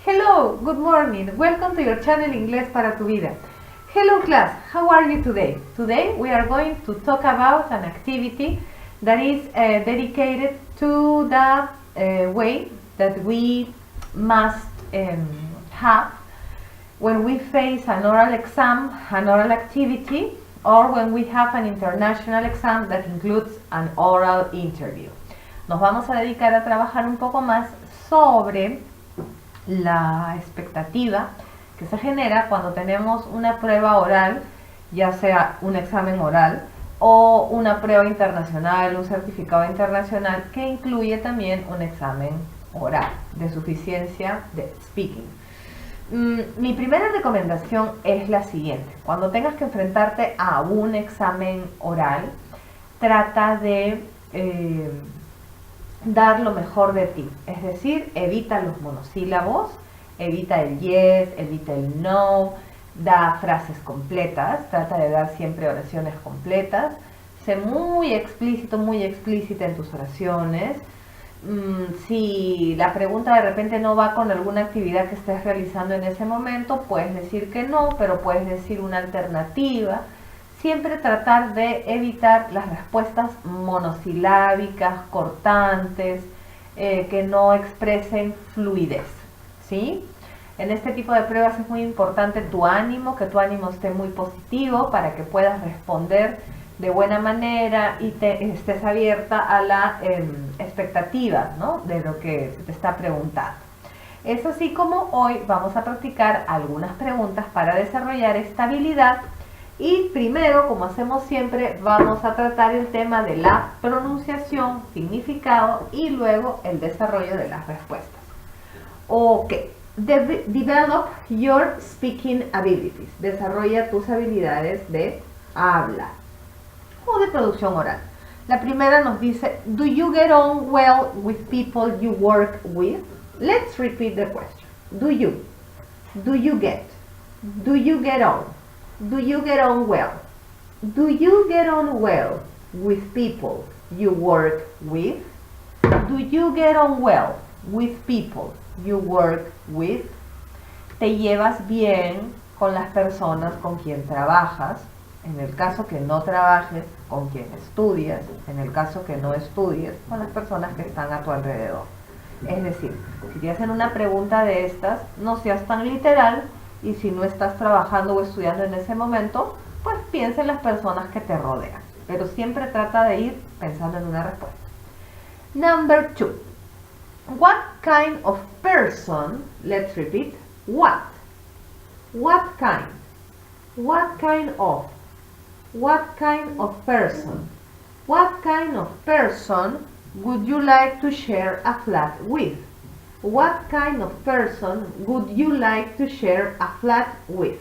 Hello, good morning. Welcome to your channel Inglés para tu vida. Hello class, how are you today? Today we are going to talk about an activity that is dedicated to the way that we must have when we face an oral exam, an oral activity, or when we have an international exam that includes an oral interview. Nos vamos a dedicar a trabajar un poco más sobre la expectativa que se genera cuando tenemos una prueba oral, ya sea un examen oral o una prueba internacional, un certificado internacional que incluye también un examen oral de suficiencia de speaking. Mi primera recomendación es la siguiente: cuando tengas que enfrentarte a un examen oral, trata de dar lo mejor de ti, es decir, evita los monosílabos, evita el yes, evita el no, da frases completas, trata de dar siempre oraciones completas, sé muy explícita en tus oraciones. Si la pregunta de repente no va con alguna actividad que estés realizando en ese momento, puedes decir que no, pero puedes decir una alternativa. Siempre tratar de evitar las respuestas monosilábicas, cortantes, que no expresen fluidez, ¿sí? En este tipo de pruebas es muy importante tu ánimo, que tu ánimo esté muy positivo para que puedas responder de buena manera y estés abierta a la expectativa, ¿no?, de lo que te está preguntando. Es así como hoy vamos a practicar algunas preguntas para desarrollar esta habilidad. Y primero, como hacemos siempre, vamos a tratar el tema de la pronunciación, significado y luego el desarrollo de las respuestas. Ok, develop your speaking abilities. Desarrolla tus habilidades de habla o de producción oral. La primera nos dice, do you get on well with people you work with? Let's repeat the question. Do you get on? Do you get on well? Do you get on well with people you work with? Do you get on well with people you work with? ¿Te llevas bien con las personas con quien trabajas? En el caso que no trabajes, con quien estudias. En el caso que no estudies, con las personas que están a tu alrededor. Es decir, si te hacen una pregunta de estas, no seas tan literal. Y si no estás trabajando o estudiando en ese momento, pues piensa en las personas que te rodean. Pero siempre trata de ir pensando en una respuesta. Number 2. What kind of person? Let's repeat. What? What kind? What kind of? What kind of person? What kind of person would you like to share a flat with? What kind of person would you like to share a flat with?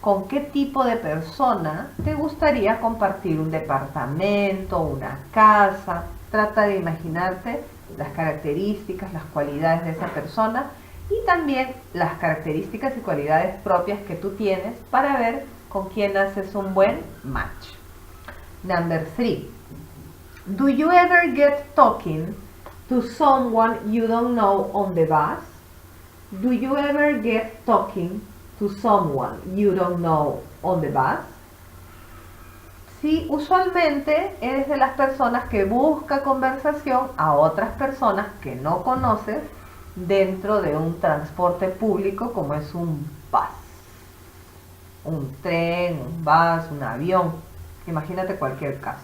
¿Con qué tipo de persona te gustaría compartir un departamento, una casa? Trata de imaginarte las características, las cualidades de esa persona y también las características y cualidades propias que tú tienes para ver con quién haces un buen match. Number 3. Do you ever get talking to someone you don't know on the bus? Do you ever get talking to someone you don't know on the bus? Sí, usualmente eres de las personas que busca conversación a otras personas que no conoces dentro de un transporte público como es un bus, un tren, un bus, un avión. Imagínate cualquier caso.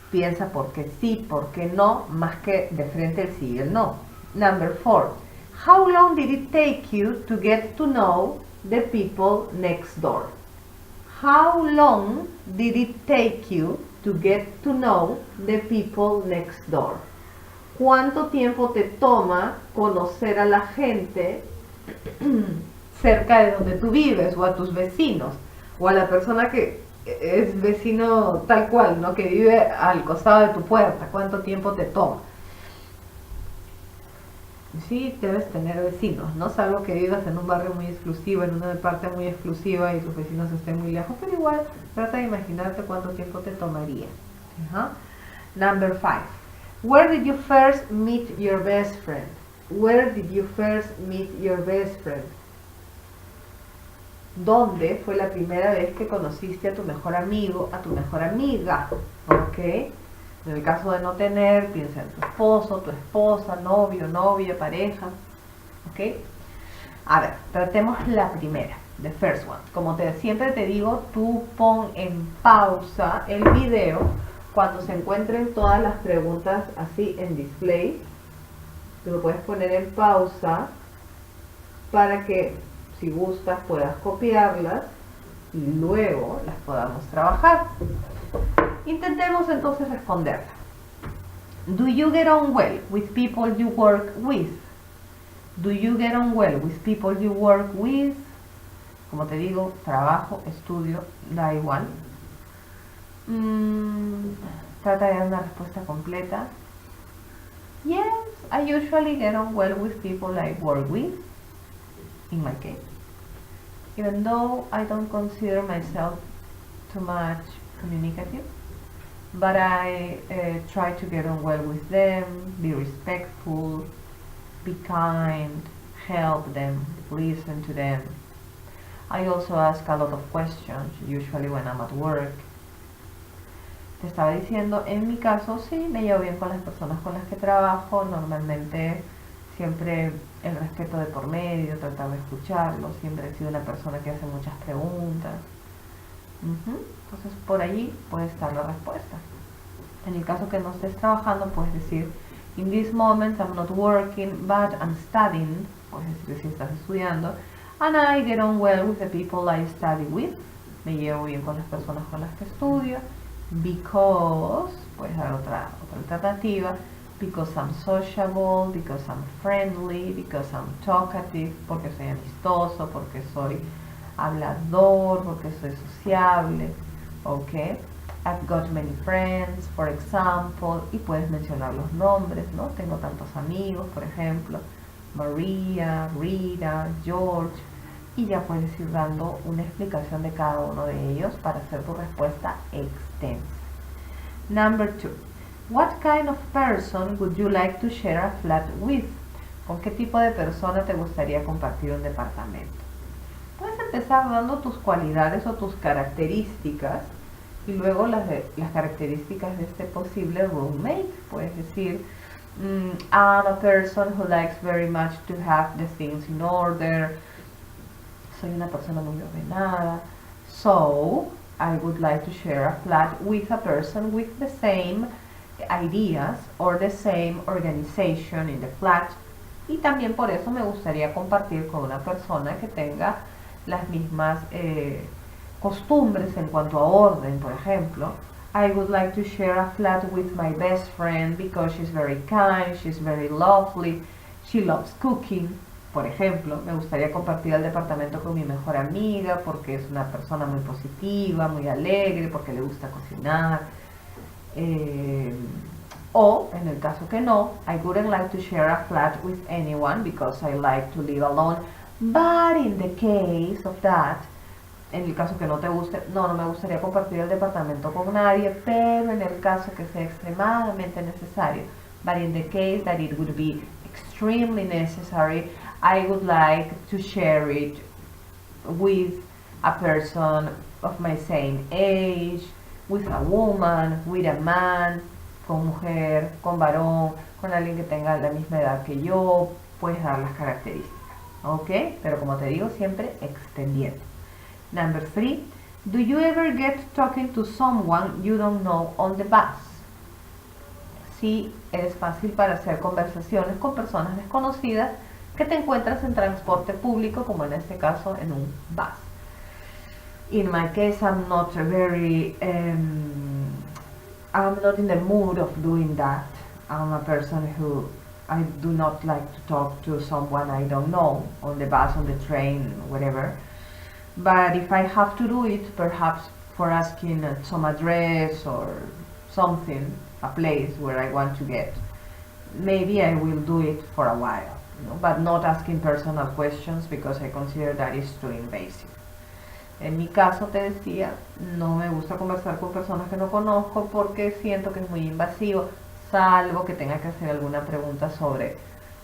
Piensa por qué sí, por qué no, más que de frente el sí y el no. Number 4. How long did it take you to get to know the people next door? How long did it take you to get to know the people next door? ¿Cuánto tiempo te toma conocer a la gente cerca de donde tú vives, o a tus vecinos, o a la persona que es vecino tal cual, ¿no?, que vive al costado de tu puerta? ¿Cuánto tiempo te toma? Sí, debes tener vecinos, ¿no? Salvo que vivas en un barrio muy exclusivo, en una parte muy exclusiva y tus vecinos estén muy lejos, pero igual trata de imaginarte cuánto tiempo te tomaría. Number 5. Where did you first meet your best friend? Where did you first meet your best friend? ¿Dónde fue la primera vez que conociste a tu mejor amigo, a tu mejor amiga? ¿Ok? En el caso de no tener, piensa en tu esposo, tu esposa, novio, novia, pareja. ¿Ok? A ver, tratemos la primera, the first one. Como siempre te digo, tú pon en pausa el video cuando se encuentren todas las preguntas así en display. Tú lo puedes poner en pausa para que, si gustas, puedas copiarlas y luego las podamos trabajar. Intentemos entonces responderla. Do you get on well with people you work with? Do you get on well with people you work with? Como te digo, trabajo, estudio, da igual. Trata de dar una respuesta completa. Yes, I usually get on well with people I work with, in my case. Even though I don't consider myself too much communicative, but I try to get on well with them, be respectful, be kind, help them, listen to them. I also ask a lot of questions, usually when I'm at work. Te estaba diciendo, en mi caso sí, me llevo bien con las personas con las que trabajo, normalmente siempre el respeto de por medio, tratar de escucharlos, siempre he sido una persona que hace muchas preguntas. Entonces por allí puede estar la respuesta. En el caso que no estés trabajando, puedes decir, in this moment I'm not working, but I'm studying, puedes decir si estás estudiando, and I get on well with the people I study with, me llevo bien con las personas con las que estudio, because, puedes dar otra alternativa, because I'm sociable, because I'm friendly, because I'm talkative, porque soy amistoso, porque soy hablador, porque soy sociable, ok. I've got many friends, for example, y puedes mencionar los nombres, ¿no? Tengo tantos amigos, por ejemplo, María, Rita, George, y ya puedes ir dando una explicación de cada uno de ellos para hacer tu respuesta extensa. Number 2. What kind of person would you like to share a flat with? ¿Con qué tipo de persona te gustaría compartir un departamento? Puedes empezar dando tus cualidades o tus características y luego las características de este posible roommate. Puedes decir, I'm a person who likes very much to have the things in order. Soy una persona muy ordenada. So, I would like to share a flat with a person with the same ideas or the same organization in the flat. Y también por eso me gustaría compartir con una persona que tenga las mismas costumbres en cuanto a orden, por ejemplo. I would like to share a flat with my best friend because she's very kind, she's very lovely, she loves cooking. Por ejemplo, me gustaría compartir el departamento con mi mejor amiga porque es una persona muy positiva, muy alegre, porque le gusta cocinar. O, en el caso que no, I wouldn't like to share a flat with anyone because I like to live alone. But in the case of that, en el caso que no te guste, no me gustaría compartir el departamento con nadie, pero en el caso que sea extremadamente necesario, but in the case that it would be extremely necessary, I would like to share it with a person of my same age, with a woman, with a man, con mujer, con varón, con alguien que tenga la misma edad que yo. Puedes dar las características, ¿ok? Pero como te digo, siempre extendiendo. Number 3, do you ever get talking to someone you don't know on the bus? Si es fácil para hacer conversaciones con personas desconocidas que te encuentras en transporte público, como en este caso en un bus. In my case, I'm not in the mood of doing that. I'm a person who I do not like to talk to someone I don't know on the bus, on the train, whatever. But if I have to do it, perhaps for asking some address or something, a place where I want to get, maybe I will do it for a while, you know, but not asking personal questions because I consider that is too invasive. En mi caso, te decía, no me gusta conversar con personas que no conozco porque siento que es muy invasivo, salvo que tenga que hacer alguna pregunta sobre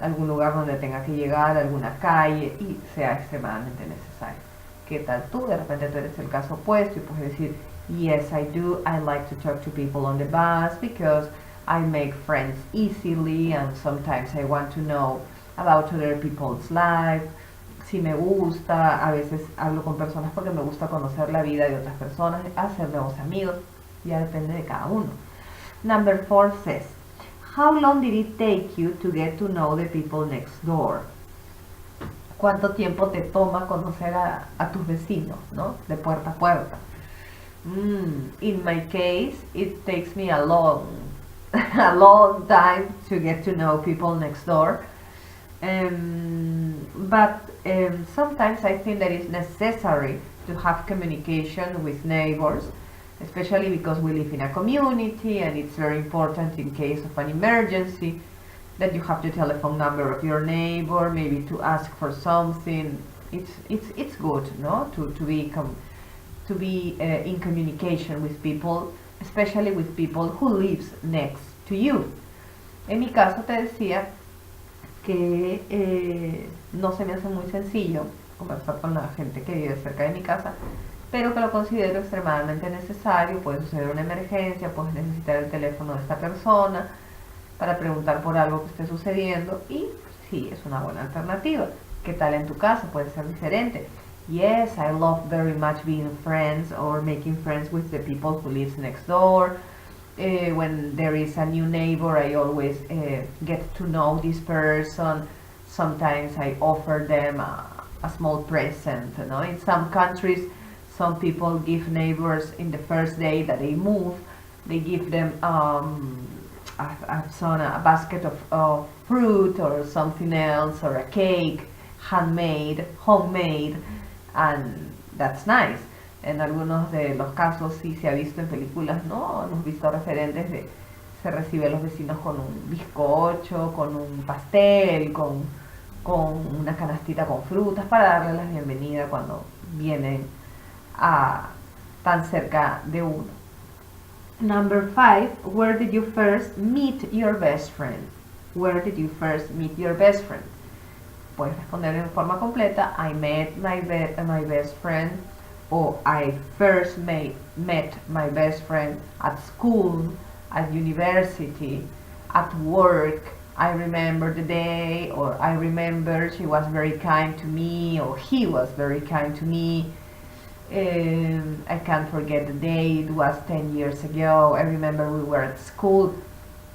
algún lugar donde tenga que llegar, alguna calle y sea extremadamente necesario. ¿Qué tal tú? De repente tú eres el caso opuesto y puedes decir, yes, I do. I like to talk to people on the bus because I make friends easily and sometimes I want to know about other people's life. Si me gusta, a veces hablo con personas porque me gusta conocer la vida de otras personas, hacer nuevos amigos, ya depende de cada uno. Number 4 says, how long did it take you to get to know the people next door? ¿Cuánto tiempo te toma conocer a tus vecinos, ¿no? De puerta a puerta. In my case, it takes me a long time to get to know people next door. But sometimes I think that it's necessary to have communication with neighbors, especially because we live in a community and it's very important in case of an emergency that you have the telephone number of your neighbor, maybe to ask for something. It's good, no, to be in communication with people, especially with people who lives next to you. En mi caso te decía que no se me hace muy sencillo conversar con la gente que vive cerca de mi casa, pero que lo considero extremadamente necesario. Puede suceder una emergencia, puedes necesitar el teléfono de esta persona para preguntar por algo que esté sucediendo y sí, es una buena alternativa. ¿Qué tal en tu caso? Puede ser diferente. Yes, I love very much being friends or making friends with the people who lives next door. When there is a new neighbor, I always get to know this person. Sometimes I offer them a small present. You know? In some countries, some people give neighbors in the first day that they move, they give them a basket of fruit or something else, or a cake, handmade, homemade, and that's nice. En algunos de los casos sí se ha visto en películas, ¿no? Hemos visto referentes de se recibe a los vecinos con un bizcocho, con un pastel, con una canastita con frutas para darles la bienvenida cuando vienen tan cerca de uno. Number 5, where did you first meet your best friend? Where did you first meet your best friend? Puedes responder en forma completa, I met my best friend, or I first met my best friend at school, at university, at work. I remember the day, or I remember she was very kind to me, or he was very kind to me. I can't forget the day, it was 10 years ago. I remember we were at school.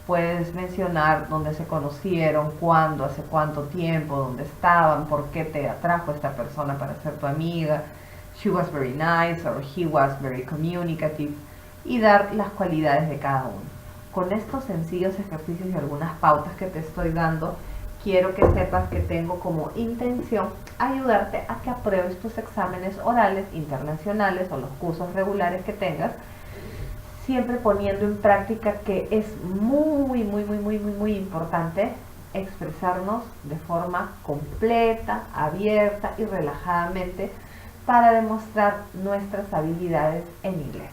Puedes mencionar dónde se conocieron, cuándo, hace cuánto tiempo, dónde estaban, por qué te atrajo esta persona para ser tu amiga. She was very nice, or he was very communicative. Y dar las cualidades de cada uno. Con estos sencillos ejercicios y algunas pautas que te estoy dando, quiero que sepas que tengo como intención ayudarte a que apruebes tus exámenes orales internacionales o los cursos regulares que tengas, siempre poniendo en práctica que es muy importante expresarnos de forma completa, abierta y relajadamente para demostrar nuestras habilidades en inglés.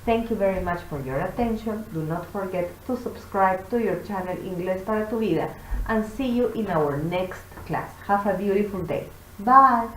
Thank you very much for your attention. Do not forget to subscribe to your channel Inglés para tu vida and see you in our next class. Have a beautiful day. Bye!